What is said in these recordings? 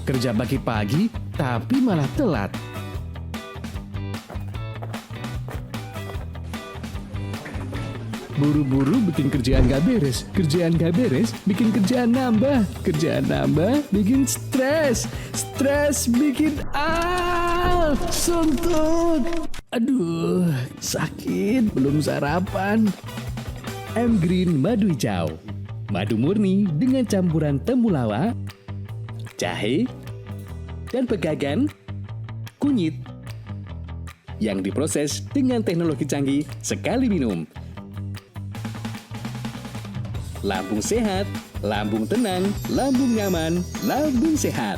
Kerja pagi-pagi, tapi malah telat. Buru-buru bikin kerjaan gak beres. Kerjaan gak beres, bikin kerjaan nambah. Kerjaan nambah, bikin stres. Stres bikin suntuk. Aduh, sakit, belum sarapan. M-Green Madu Hijau. Madu murni dengan campuran temulawak, jahe, dan pegagan, kunyit. Yang diproses dengan teknologi canggih sekali minum. Lambung sehat, lambung tenang, lambung nyaman, lambung sehat.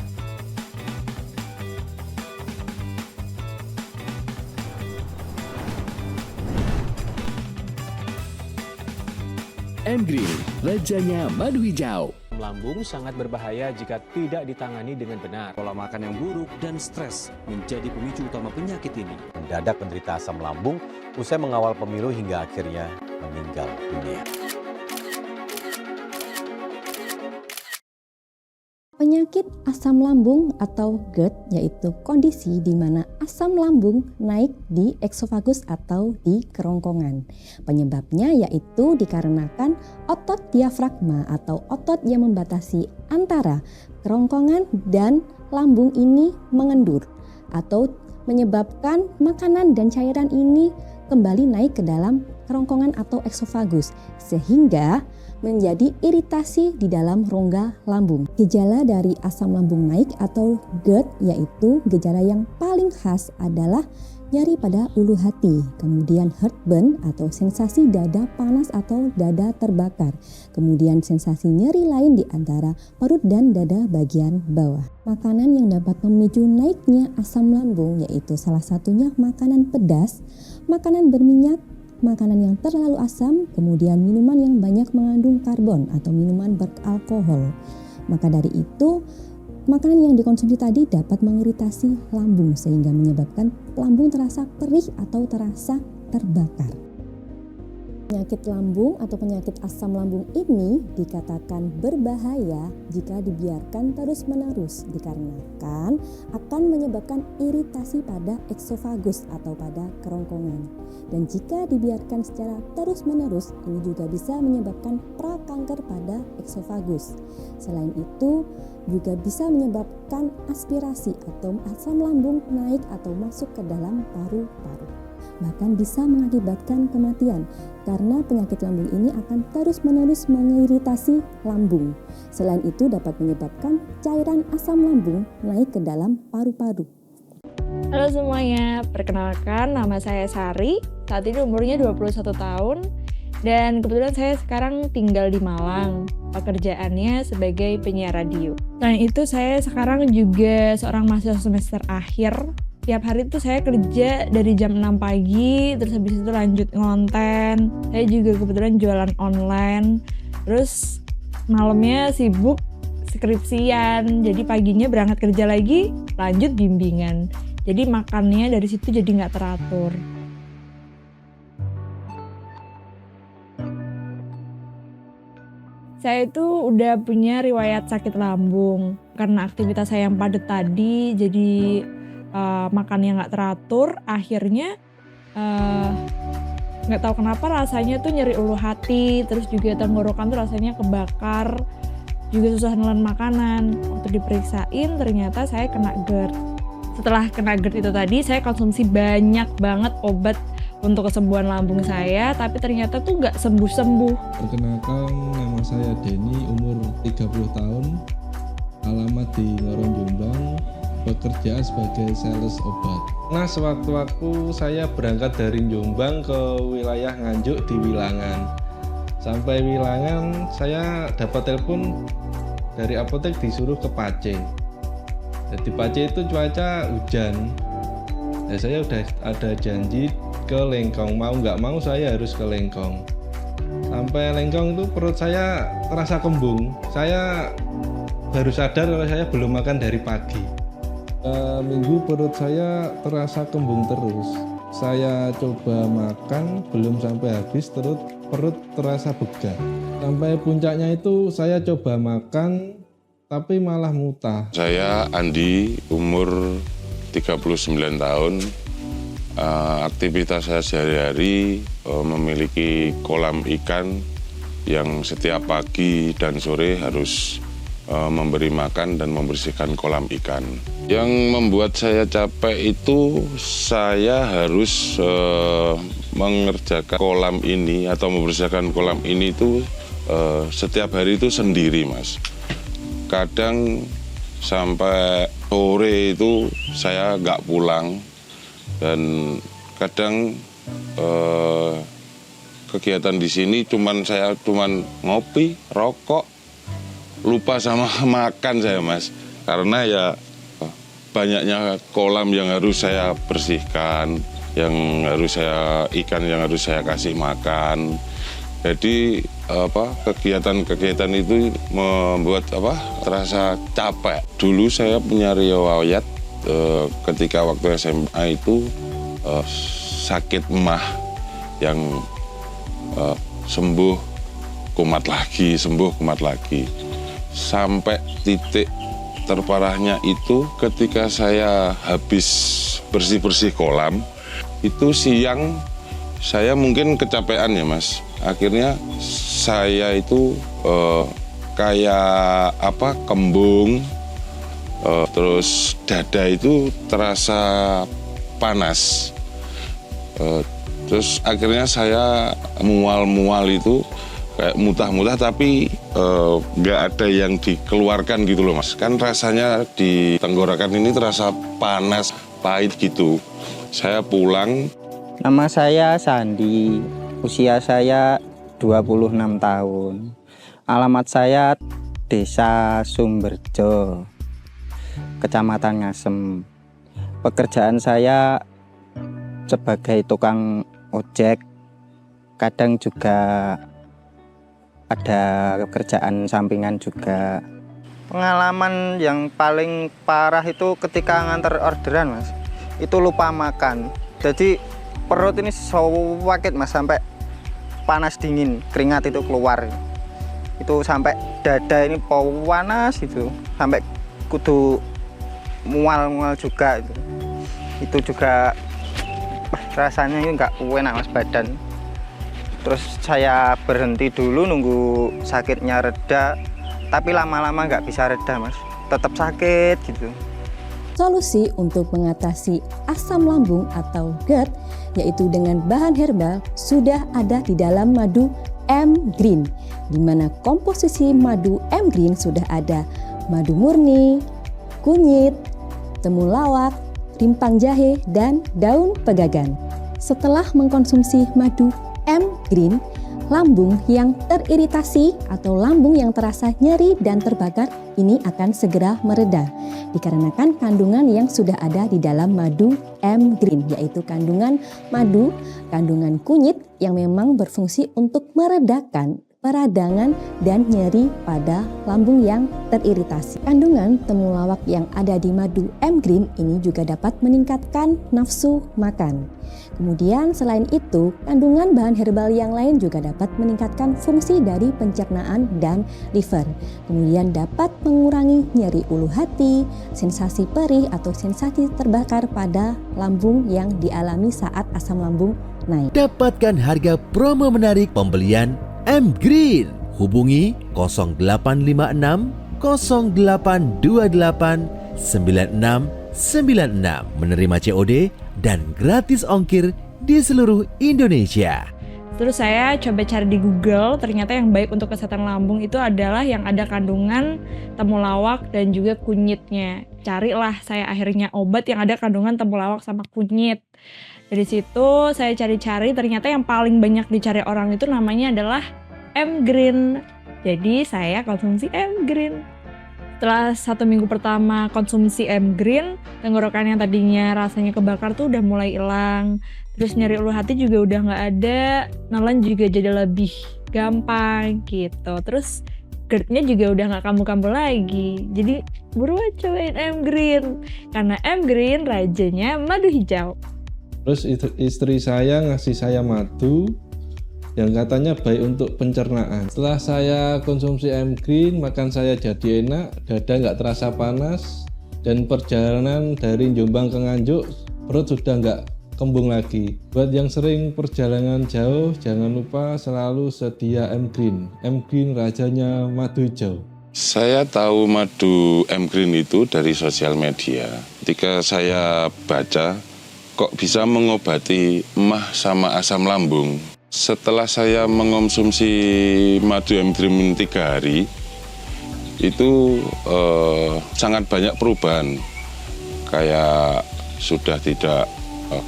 M-Green, rajanya madu hijau. Lambung sangat berbahaya jika tidak ditangani dengan benar. Pola makan yang buruk dan stres menjadi pemicu utama penyakit ini. Mendadak penderita asam lambung usai mengawal pemilu hingga akhirnya meninggal dunia. Penyakit asam lambung atau GERD yaitu kondisi di mana asam lambung naik di eksofagus atau di kerongkongan. Penyebabnya yaitu dikarenakan otot diafragma atau otot yang membatasi antara kerongkongan dan lambung ini mengendur atau menyebabkan makanan dan cairan ini kembali naik ke dalam kerongkongan atau eksofagus sehingga menjadi iritasi di dalam rongga lambung. Gejala dari asam lambung naik atau GERD yaitu gejala yang paling khas adalah nyeri pada ulu hati, kemudian heartburn atau sensasi dada panas atau dada terbakar, kemudian sensasi nyeri lain di antara perut dan dada bagian bawah. Makanan yang dapat memicu naiknya asam lambung yaitu salah satunya makanan pedas, makanan berminyak, makanan yang terlalu asam, kemudian minuman yang banyak mengandung karbon atau minuman beralkohol. Maka dari itu, makanan yang dikonsumsi tadi dapat mengiritasi lambung sehingga menyebabkan lambung terasa perih atau terasa terbakar. Penyakit lambung atau penyakit asam lambung ini dikatakan berbahaya jika dibiarkan terus-menerus dikarenakan akan menyebabkan iritasi pada eksofagus atau pada kerongkongan. Dan jika dibiarkan secara terus-menerus ini juga bisa menyebabkan prakanker pada eksofagus. Selain itu juga bisa menyebabkan aspirasi atau asam lambung naik atau masuk ke dalam paru-paru. Bahkan bisa mengakibatkan kematian karena penyakit lambung ini akan terus-menerus mengiritasi lambung. Selain itu dapat menyebabkan cairan asam lambung naik ke dalam paru-paru. Halo semuanya, perkenalkan nama saya Sari, saat ini umurnya 21 tahun dan kebetulan saya sekarang tinggal di Malang, pekerjaannya sebagai penyiar radio. Selain itu saya sekarang juga seorang mahasiswa semester akhir. Tiap hari tuh saya kerja dari jam 6 pagi, terus habis itu lanjut ngonten. Saya juga kebetulan jualan online. Terus malamnya sibuk skripsian. Jadi paginya berangkat kerja lagi, lanjut bimbingan. Jadi makannya dari situ jadi nggak teratur. Saya itu udah punya riwayat sakit lambung. Karena aktivitas saya yang padat tadi, jadi makannya nggak teratur, akhirnya nggak tahu kenapa rasanya tuh nyeri ulu hati, terus juga tenggorokan tuh rasanya kebakar, juga susah nelan makanan. Waktu diperiksain ternyata saya kena GERD. Setelah kena GERD itu tadi saya konsumsi banyak banget obat untuk kesembuhan lambung saya, tapi ternyata tuh nggak sembuh-sembuh. Perkenalkan, nama saya Denny, umur 30 tahun, alamat di Ngorong Jombang, bekerja sebagai sales obat. Nah, sewaktu-waktu saya berangkat dari Jombang ke wilayah Nganjuk di Wilangan. Sampai Wilangan, saya dapat telepon dari apotek disuruh ke Pace. Di Pace itu cuaca hujan. Ya, saya udah ada janji ke Lengkong, mau nggak mau saya harus ke Lengkong. Sampai Lengkong itu perut saya terasa kembung. Saya baru sadar kalau saya belum makan dari pagi. Minggu perut saya terasa kembung terus. Saya coba makan, belum sampai habis perut terasa begal. Sampai puncaknya itu saya coba makan, tapi malah muntah. Saya Andi, umur 39 tahun. Aktivitas saya sehari-hari memiliki kolam ikan yang setiap pagi dan sore harus memberi makan dan membersihkan kolam ikan. Yang membuat saya capek itu saya harus mengerjakan kolam ini atau membersihkan kolam ini itu setiap hari itu sendiri, Mas. Kadang sampai sore itu saya nggak pulang dan kadang kegiatan di sini saya cuman ngopi, rokok, lupa sama makan saya, Mas. Karena ya banyaknya kolam yang harus saya bersihkan, ikan yang harus saya kasih makan. Jadi kegiatan-kegiatan itu membuat terasa capek. Dulu saya punya riwayat ketika waktu SMA itu sakit emah yang sembuh kumat lagi. Sampai titik terparahnya itu ketika saya habis bersih-bersih kolam, itu siang saya mungkin kecapean ya, Mas. Akhirnya saya itu kembung, terus dada itu terasa panas. Terus akhirnya saya mual-mual itu kayak muntah-muntah, tapi nggak ada yang dikeluarkan gitu loh, Mas. Kan rasanya di tenggorokan ini terasa panas, pahit gitu. Saya pulang. Nama saya Sandi, usia saya 26 tahun. Alamat saya Desa Sumberjo, Kecamatan Ngasem. Pekerjaan saya sebagai tukang ojek, kadang juga ada kerjaan sampingan juga. Pengalaman yang paling parah itu ketika nganter orderan, Mas. Itu lupa makan. Jadi perut ini sakit, Mas, sampai panas dingin, keringat itu keluar. Itu sampai dada ini panas itu, sampai kudu mual-mual juga itu. Itu juga rasanya ini nggak enak, Mas, badan. Terus saya berhenti dulu nunggu sakitnya reda, tapi lama-lama nggak bisa reda, Mas. Tetap sakit gitu. Solusi untuk mengatasi asam lambung atau GERD yaitu dengan bahan herbal sudah ada di dalam madu M-Green, di mana komposisi madu M-Green sudah ada madu murni, kunyit, temulawak, rimpang jahe, dan daun pegagan. Setelah mengkonsumsi madu M-Green, lambung yang teriritasi atau lambung yang terasa nyeri dan terbakar ini akan segera mereda dikarenakan kandungan yang sudah ada di dalam madu M-Green, yaitu kandungan madu, kandungan kunyit yang memang berfungsi untuk meredakan peradangan dan nyeri pada lambung yang teriritasi. Kandungan temulawak yang ada di madu M-Green ini juga dapat meningkatkan nafsu makan. Kemudian selain itu, kandungan bahan herbal yang lain juga dapat meningkatkan fungsi dari pencernaan dan liver. Kemudian dapat mengurangi nyeri ulu hati, sensasi perih atau sensasi terbakar pada lambung yang dialami saat asam lambung naik. Dapatkan harga promo menarik pembelian M-Green. Hubungi 0856 0828 9696, menerima COD dan gratis ongkir di seluruh Indonesia. Terus saya coba cari di Google, ternyata yang baik untuk kesehatan lambung itu adalah yang ada kandungan temulawak dan juga kunyitnya. Carilah saya akhirnya obat yang ada kandungan temulawak sama kunyit. Dari situ saya cari-cari, ternyata yang paling banyak dicari orang itu namanya adalah M-Green. Jadi saya konsumsi M-Green. Setelah 1 minggu pertama konsumsi M-Green, tenggorokan yang tadinya rasanya kebakar tuh udah mulai hilang. Terus nyeri ulu hati juga udah nggak ada, nelan juga jadi lebih gampang gitu. Terus GERD-nya juga udah nggak kambuh-kambuh lagi. Jadi buruan cobain M-Green, karena M-Green rajanya madu hijau. Terus istri saya ngasih saya madu yang katanya baik untuk pencernaan. Setelah saya konsumsi M-Green, makan saya jadi enak, dada nggak terasa panas, dan perjalanan dari Jombang ke Nganjuk, perut sudah nggak kembung lagi. Buat yang sering perjalanan jauh, jangan lupa selalu sedia M-Green. M-Green rajanya madu hijau. Saya tahu madu M-Green itu dari sosial media. Ketika saya baca, kok bisa mengobati emah sama asam lambung. Setelah saya mengonsumsi madu M-Green 3 hari, itu sangat banyak perubahan. Kayak sudah tidak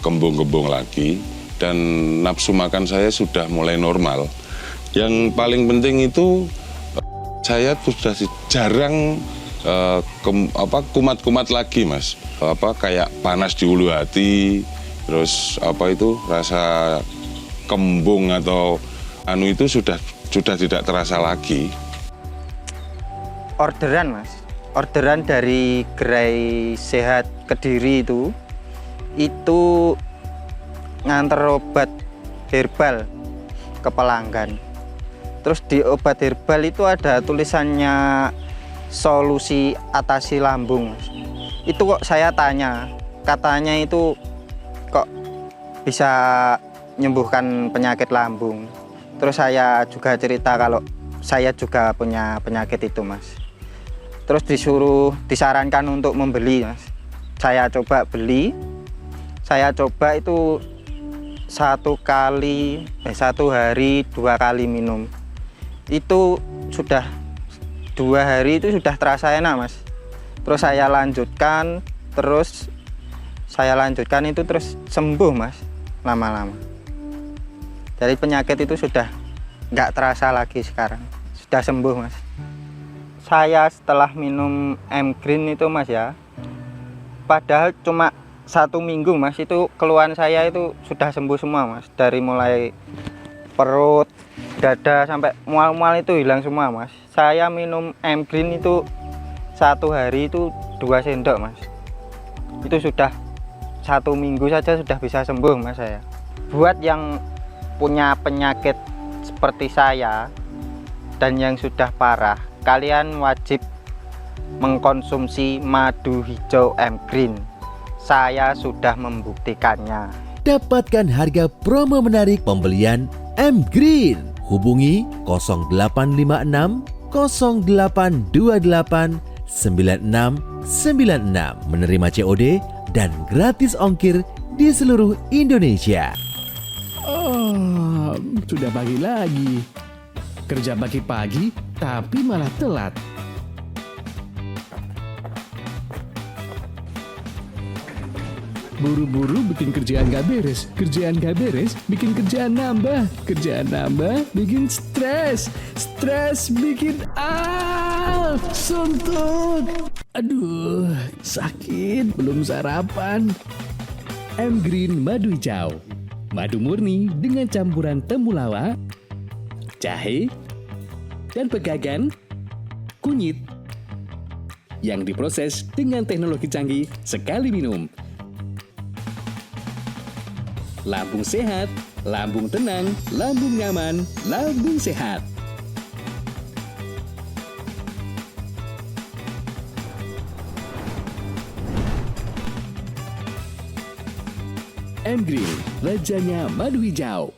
kembung-kembung lagi, dan nafsu makan saya sudah mulai normal. Yang paling penting itu saya sudah jarang kumat-kumat lagi, Mas. Kayak panas di ulu hati, terus rasa kembung atau itu sudah tidak terasa lagi. Orderan, Mas. Orderan dari Gerai Sehat Kediri itu nganter obat herbal ke pelanggan. Terus di obat herbal itu ada tulisannya solusi atasi lambung. Itu kok saya tanya, katanya itu kok bisa menyembuhkan penyakit lambung. Terus saya juga cerita kalau saya juga punya penyakit itu, Mas. Terus disarankan untuk membeli, Mas. Saya coba beli. Saya coba itu 1 hari 2 kali minum. Itu sudah 2 hari itu sudah terasa enak, Mas. Terus saya lanjutkan itu terus sembuh, Mas, lama-lama. Dari penyakit itu sudah nggak terasa lagi sekarang, sudah sembuh, Mas. Saya setelah minum M-Green itu, Mas, ya, padahal cuma 1 minggu, Mas, itu keluhan saya itu sudah sembuh semua, Mas. Dari mulai perut, dada, sampai mual-mual itu hilang semua, Mas. Saya minum M-Green itu 1 hari itu 2 sendok, Mas. Itu sudah 1 minggu saja sudah bisa sembuh, Mas, saya. Buat yang punya penyakit seperti saya dan yang sudah parah, kalian wajib mengkonsumsi madu hijau M-Green. Saya sudah membuktikannya. Dapatkan harga promo menarik pembelian M-Green. Hubungi 0856 0828 9696, menerima COD dan gratis ongkir di seluruh Indonesia. Oh, sudah pagi lagi. Kerja pagi-pagi tapi malah telat. Buru-buru bikin kerjaan gak beres. Kerjaan gak beres bikin kerjaan nambah. Kerjaan nambah bikin stres. Stres bikin suntuk. Aduh, sakit, belum sarapan. M-Green madu hijau. Madu murni dengan campuran temulawak, jahe, dan pegagan, kunyit yang diproses dengan teknologi canggih sekali minum. Lambung sehat, lambung tenang, lambung nyaman, lambung sehat. M-Green, rajanya madu hijau.